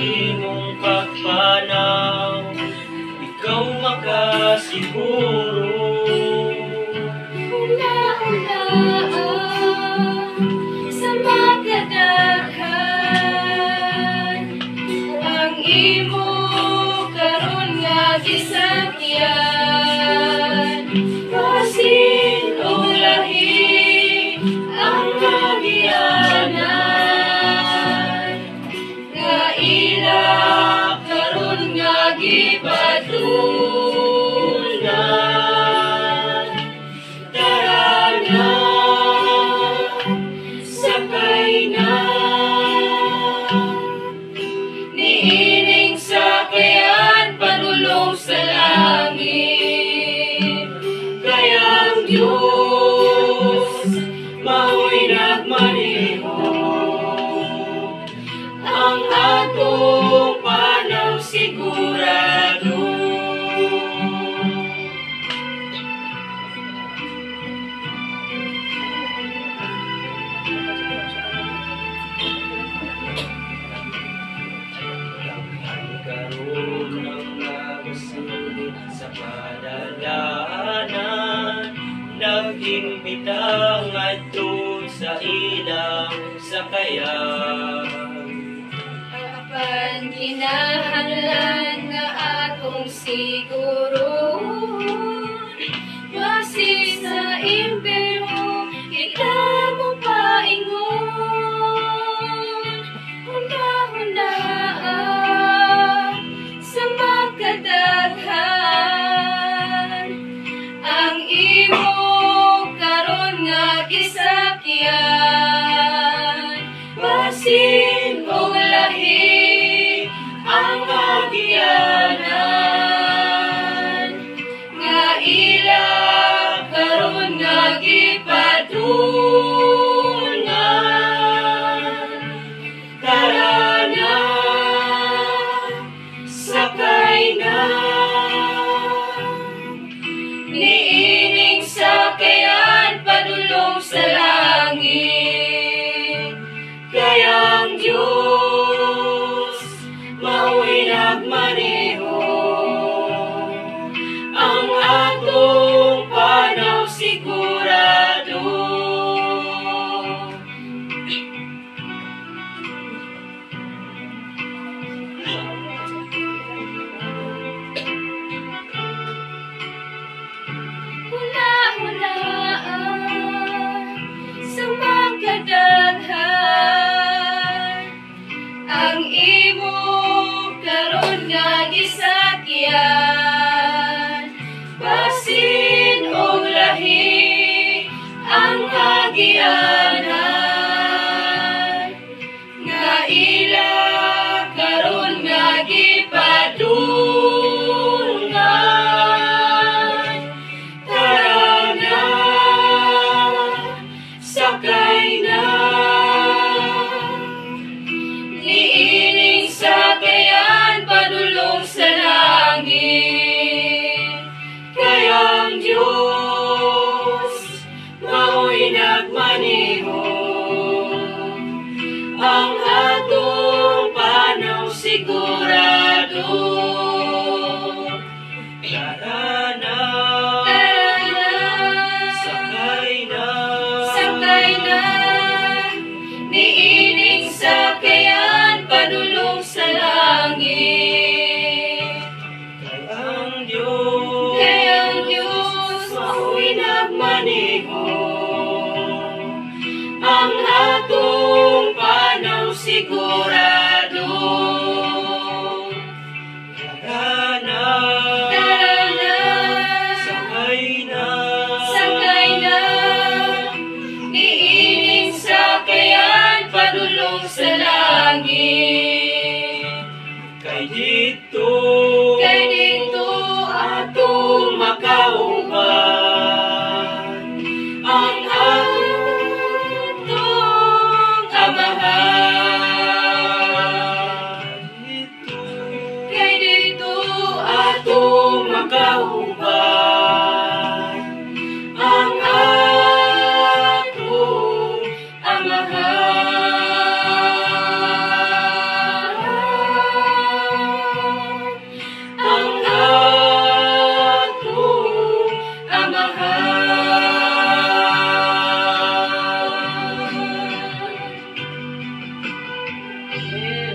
imong pagpanaw, ikaw makasiguro. Hula-hulaan sa makadaghan, ang imo karon nga gisakyan. Basin o lahi ang agianan, nga ila karon nga gipadulnan. Tara na, sakay na, niining sakayan panulong sa langit. Kayang Diyos, mao'y nagmaneho, ang atong panaw sigurado. Karoon ng nagasulid sa kadalanan, nag-imbita ngadto sa ilang sakayan. Apan kinahanglan nga atong siguron, base sa impero kita mo paingon. Hunda-hundaan sa makadaghan, ang imo karon nga gisakyan. Basin o lahi ang agianan, nga ila karon nga gipadulnan. Tara na, sakay na, niining sakayan padulong sa langit. Kayang Diyos, mao'y nagmaneho, ang atong panaw sigurado. Hula-hulaan sa makadaghan, ang imo karon nga gisakyan. Basin o lahi ang agianan, nga ila karon nga gipadulnan. Tara na, sakay na, niining sakayan padulong sa langit. Kayang Diyos, mao'y nagmaneho, ang atong panaw sigurado. Tara na, sakay na, Sakay na, niining sakayan padulong sa langit. kayang Diyos, Kayang Diyos, mao'y nagmaneho, ang atong panaw sigurado. tara na, Tara na, sakay na, sakay na, niining sakayan padulong sa langit. kay dito, Kay dito atong makauban, ang atong amahan. dito, Kay dito atong makauban, ang atong amahan. Amen.